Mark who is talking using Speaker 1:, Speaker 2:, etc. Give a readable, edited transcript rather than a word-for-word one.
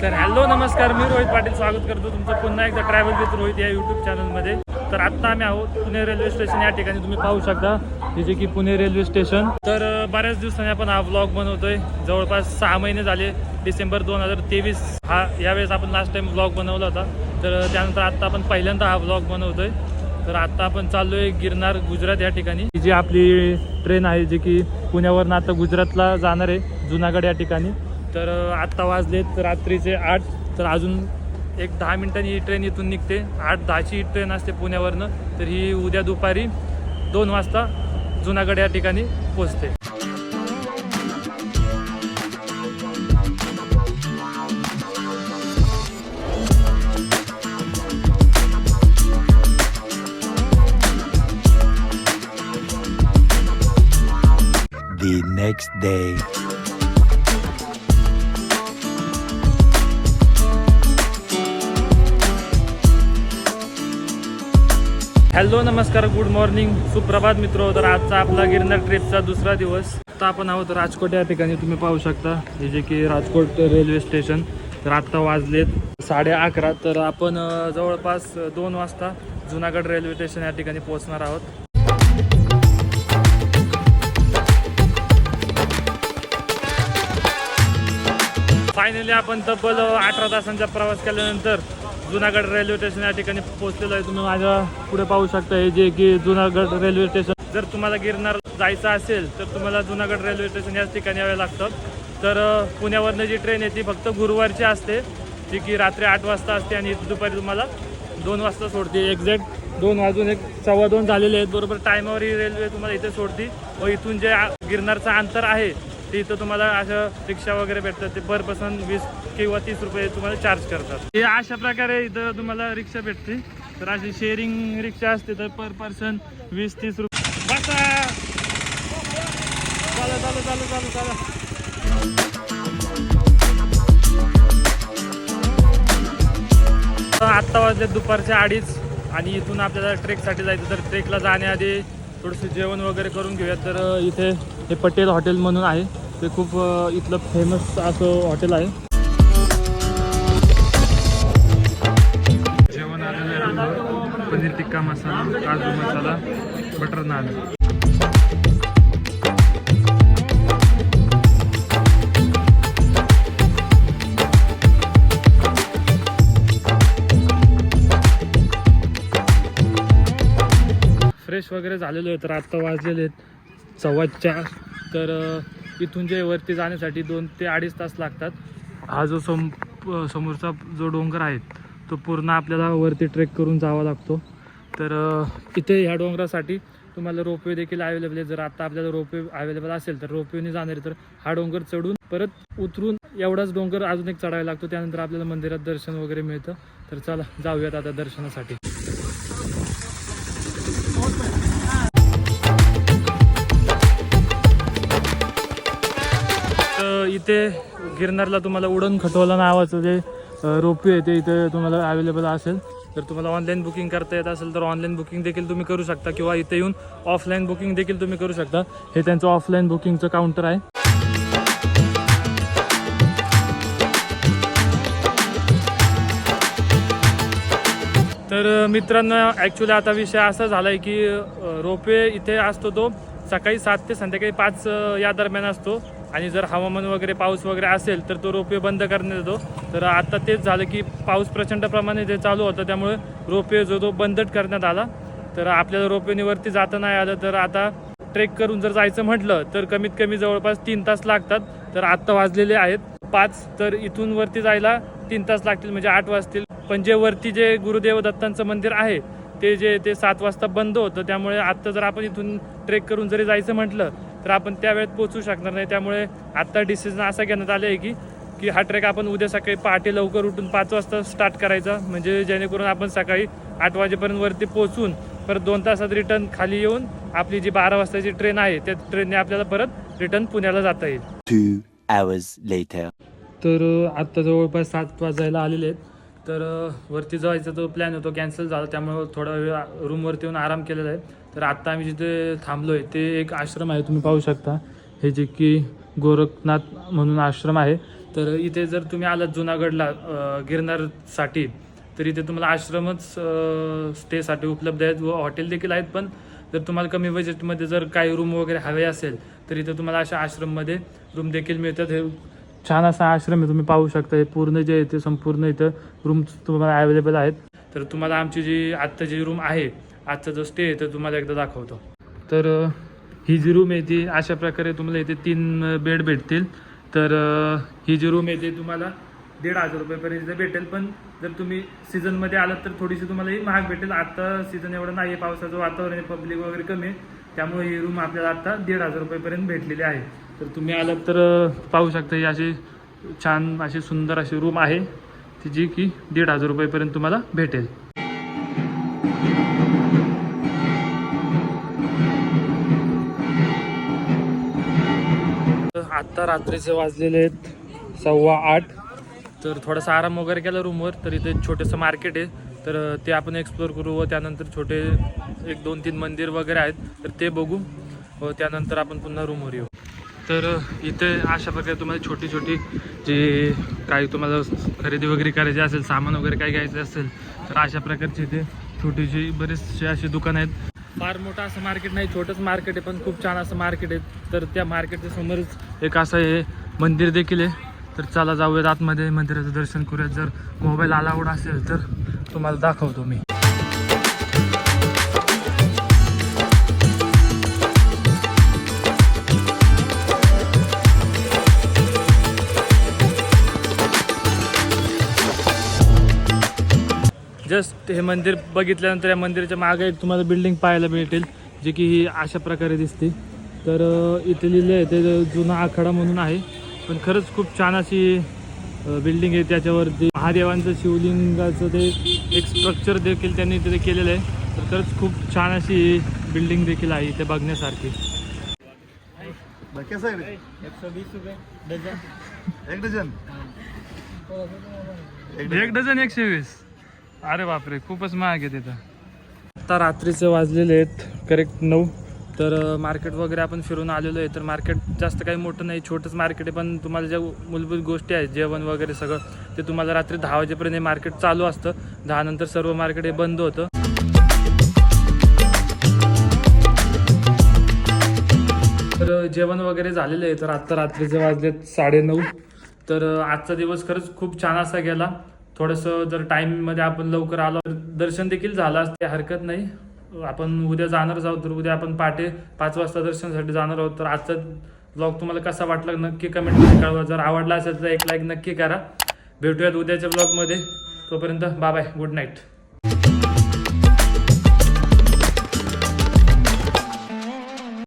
Speaker 1: तर हॅलो नमस्कार, मी रोहित पाटील स्वागत करतो तुमचं पुन्हा एकदा ट्रॅव्हल विथ रोहित या यूट्यूब चॅनलमध्ये. तर आत्ता आम्ही आहोत पुणे रेल्वे स्टेशन या ठिकाणी. तुम्ही पाहू शकता हे जे की पुणे रेल्वे स्टेशन. तर बऱ्याच दिवसांनी आपण हा व्लॉग बनवतोय. जवळपास 6 महिने झाले. डिसेंबर 2023 हा यावेळेस आपण लास्ट टाइम व्लॉग बनवला होता. तर त्यानंतर आत्ता आपण पहिल्यांदा हा व्लॉग बनवतोय. तर आत्ता आपण चाललोय गिरनार गुजरात या ठिकाणी. जी आपली ट्रेन आहे जी की पुण्यावरून आता गुजरातला जाणार आहे, जुनागड या ठिकाणी. तर आत्ता वाजलेत रात्रीचे 8. तर अजून एक 10 मिनिटांनी ही ट्रेन इथून निघते. 8:10ची ही ट्रेन असते पुण्यावरनं. तर ही उद्या दुपारी 2 वाजता जुनागड या ठिकाणी पोचते.
Speaker 2: The next day.
Speaker 1: हॅलो नमस्कार, गुड मॉर्निंग, सुप्रभात मित्र. तर आजचा आपला गिरनार ट्रिपचा दुसरा दिवस. आता आपण आहोत राजकोट या ठिकाणी. तुम्ही पाहू शकता हे जे की राजकोट रेल्वे स्टेशन. तर आत्ता वाजलेत 11:30. तर आपण जवळपास 2 वाजता जुनागड रेल्वे स्टेशन या ठिकाणी पोहोचणार आहोत. फायनली आपण तब्बल 18 तासांचा प्रवास केल्यानंतर जुनागड रेल्वे स्टेशन या ठिकाणी पोहोचलेलो आहे. तुम्ही माझ्या पुढे पाहू शकता हे जे की जुनागड रेल्वे स्टेशन. जर तुम्हाला गिरनार जायचं असेल तर तुम्हाला जुनागड रेल्वे स्टेशन याच ठिकाणी यावे लागतं. तर पुण्यावरनं जी ट्रेन आहे ती फक्त गुरुवारची असते, जी की रात्री 8 वाजता असते आणि दुपारी तुम्हाला 2 वाजता सोडते. एक्झॅक्ट 2 वाजून 1:15 झालेले आहेत. बरोबर टायमावर ही रेल्वे तुम्हाला इथे सोडते. व इथून जे गिरनारचं अंतर आहे ते इथं तुम्हाला असं रिक्षा वगैरे भेटतात. ते पर पर्सन 20 किंवा 30 रुपये तुम्हाला चार्ज करतात. हे अशा प्रकारे इथं तुम्हाला रिक्षा भेटते. तर अशी शेअरिंग रिक्षा असते तर पर पर्सन 20-30 रुपये. बसा, चालू चालू चालू चालू चालू. आत्ता वाजले दुपारचे 2:30 आणि इथून आपल्याला ट्रेकसाठी जायचं. तर ट्रेकला जाण्याआधी थोडंसं जेवण वगैरे करून घेऊया. तर इथे हे पटेल हॉटेल म्हणून आहे. ते खूप इथलं फेमस असं हॉटेल आहे. जेवण आलेलं आहे. पनीर टिक्का मसाला, काजू मसाला, बटर नान. फ्रेश वगैरे झालेलो आहे. तर आत्ता वाजलेले आहेत 4:15. तर इथून जे वरती जाण्यासाठी 2 ते 2.5 तास लागतात. हा जो समोरचा जो डोंगर आहे तो पूर्ण आपल्याला वरती ट्रेक करून जावा लागतो. तर इथे ह्या डोंगरासाठी तुम्हाला रोपवे देखील अवेलेबल आहे. जर आता आपल्याला रोपवे अवेलेबल असेल तर रोपवेने जाणार आहे. तर हा डोंगर चढून परत उतरून एवढाच डोंगर अजून एक चढायला लागतो. त्यानंतर आपल्याला मंदिरात दर्शन वगैरे मिळतं. तर चला जाऊयात आता दर्शनासाठी. इथे गिरनारला तुम्हाला उडण खटोला नावाचं जे रोपवे आहे ते इथे तुम्हाला अवेलेबल असेल. तर तुम्हाला ऑनलाईन बुकिंग करता येत असेल तर ऑनलाईन बुकिंग देखील तुम्ही करू शकता किंवा इथे येऊन ऑफलाईन बुकिंग देखील तुम्ही करू शकता. हे त्यांचं ऑफलाईन बुकिंगचं काउंटर आहे. तर मित्रांनो, ॲक्च्युली आता विषय असा झाला आहे की रोपवे इथे असतो तो सकाळी 7 ते संध्याकाळी 5 या दरम्यान असतो. आणि जर हवामान वगैरे पाऊस वगैरे असेल तर तो रोपवे बंद करण्यात येतो. तर आता तेच झालं की पाऊस प्रचंड प्रमाणे ते चालू होतं, त्यामुळे रोपवे जो तो बंदच करण्यात आला. तर आपल्याला रोपवेवरती जाता नाही आलं. तर आता ट्रेक करून जर जायचं म्हटलं तर कमीत कमी जवळपास 3 तास लागतात. तर आत्ता वाजलेले आहेत 5. तर इथून वरती जायला 3 तास लागतील, म्हणजे 8 वाजतील. पण जे वरती जे गुरुदेव दत्तांचं मंदिर आहे ते 7 वाजता बंद होतं. त्यामुळे आत्ता जर आपण इथून ट्रेक करून जरी जायचं म्हटलं तर आपण त्या वेळेत पोहोचू शकणार नाही. त्यामुळे आत्ता डिसिजन असा घेण्यात आलं आहे की हा ट्रेक आपण उद्या सकाळी पहाटे लवकर उठून 5 वाजता स्टार्ट करायचा, म्हणजे जेणेकरून आपण सकाळी 8 वाजेपर्यंत वरती पोहोचून परत 2 तासात रिटर्न खाली येऊन आपली जी 12 वाजताची ट्रेन आहे त्या ट्रेनने आपल्याला परत रिटर्न पुण्याला जाता येईल.
Speaker 2: 2 hours later.
Speaker 1: तर आत्ता जवळपास 7 वाजायला आलेले आहेत. तर वरती जायचा जो प्लॅन होतो कॅन्सल झाला, त्यामुळे थोडा वेळ रूमवरती येऊन आराम केलेला आहे. तर आत्ता आम्ही जिथे थांबलो आहे ते एक आश्रम आहे, तुम्ही पाहू शकता. हे जे की गोरखनाथ म्हणून आश्रम आहे. तर इथे जर तुम्ही आलात जुनागडला गिरनारसाठी तर इथे तुम्हाला आश्रमच स्टेसाठी उपलब्ध आहेत व हॉटेल देखील आहेत. पण जर तुम्हाला कमी बजेटमध्ये जर काही रूम वगैरे हवे असेल तर इथे तुम्हाला अशा आश्रममध्ये रूम देखील मिळतात. हे छान असा आश्रम आहे, तुम्ही पाहू शकता. हे पूर्ण जे आहे ते संपूर्ण इथं रूम्स तुम्हाला अवेलेबल आहेत. तर तुम्हाला आमची जी आत्ता जी रूम आहे, आजचा जो स्टे आहे तर तुम्हाला एकदा दाखवतो. तर ही जी रूम आहे ती अशा प्रकारे तुम्हाला इथे 3 बेड भेटतील. तर ही जी रूम आहे ती तुम्हाला 1,500 रुपयेपर्यंत भेटेल. पण जर तुम्ही सीझनमध्ये आलात तर थोडीशी तुम्हाला ही महाग भेटेल. आता सीझन एवढं नाही आहे, पावसाचं वातावरण आहे, पब्लिक वगैरे कमी आहे, त्यामुळे ही रूम आपल्याला आता 1,500 रुपयेपर्यंत भेटलेली आहे. तर तुम्ही आलात तर पाहू शकता ही अशी छान अशी सुंदर अशी रूम आहे ती जी की 1,500 रुपयेपर्यंत तुम्हाला भेटेल. आत्ता रात्रीचे वाजलेले आहेत 8:15. तर थोडासा आराम वगैरे केला रूमवर. तर इथे छोटंसं मार्केट आहे, तर ते आपण एक्सप्लोर करू व त्यानंतर छोटे 1-2-3 मंदिर वगैरे आहेत तर ते बघू व त्यानंतर आपण पुन्हा रूमवर येऊ. तर इथे अशा प्रकारे तुम्हाला छोटी छोटी जी काही तुम्हाला खरेदी वगैरे करायची असेल, सामान वगैरे काही घ्यायचं असेल तर अशा प्रकारची इथे छोटीशी बरेचसे अशी दुकानं आहेत. फार मोठं असं मार्केट नाही, छोटंच मार्केट आहे, पण खूप छान असं मार्केट आहे. तर त्या मार्केटच्या समोरच एक असं हे मंदिर देखील आहे. तर चला जाऊयात आतमध्ये, मंदिराचं दर्शन करूयात. जर मोबाईल अलाउड असेल तर तुम्हाला दाखवतो मी. जस्ट हे मंदिर बघितल्यानंतर या मंदिराच्या मागे एक तुम्हाला बिल्डिंग पाहायला भेटेल जी की ही अशा प्रकारे दिसते. तर इथे लिहिलं आहे ते जुना आखाडा म्हणून आहे, पण खरंच खूप छान अशी बिल्डिंग आहे. त्याच्यावरती महादेवांचं शिवलिंगाचं ते एक स्ट्रक्चर देखील त्यांनी तिथे केलेलं आहे. तर खरंच खूप छान अशी बिल्डिंग देखील आहे इथे बघण्यासारखी.
Speaker 3: कैसा है? 120 रुपये डझन. एक डझन.
Speaker 1: एक डझन 120. अरे बापरे, खूपच महाग आहे तिथं. आता रात्रीचे वाजलेले आहेत करेक्ट 9. तर मार्केट वगैरे आपण फिरून आलेलो आहे. तर मार्केट जास्त काही मोठं नाही, छोटंच मार्केट आहे, पण तुम्हाला ज्या मूलभूत गोष्टी आहेत, जेवण वगैरे सगळं ते तुम्हाला रात्री 10 वाजेपर्यंत हे मार्केट चालू असतं. 10 नंतर सर्व मार्केट हे बंद होतं. तर जेवण वगैरे झालेलं आहे. तर आत्ता रात्रीचे वाजलेत 9:30. तर आजचा दिवस खरंच खूप छान असा गेला. थोडंसं जर टाईममध्ये आपण लवकर आलो तर दर्शन देखील झालं असते, हरकत नाही. आपण उद्या जाणारच आहोत, तर उद्या आपण पहाटे 5 वाजता दर्शनासाठी जाणार आहोत. तर आजचा ब्लॉग तुम्हाला कसा वाटला नक्की कमेंटमध्ये कळवा. जर आवडला असेल तर एक लाईक नक्की करा. भेटूयात उद्याच्या ब्लॉगमध्ये. तोपर्यंत बाय बाय, गुड नाईट.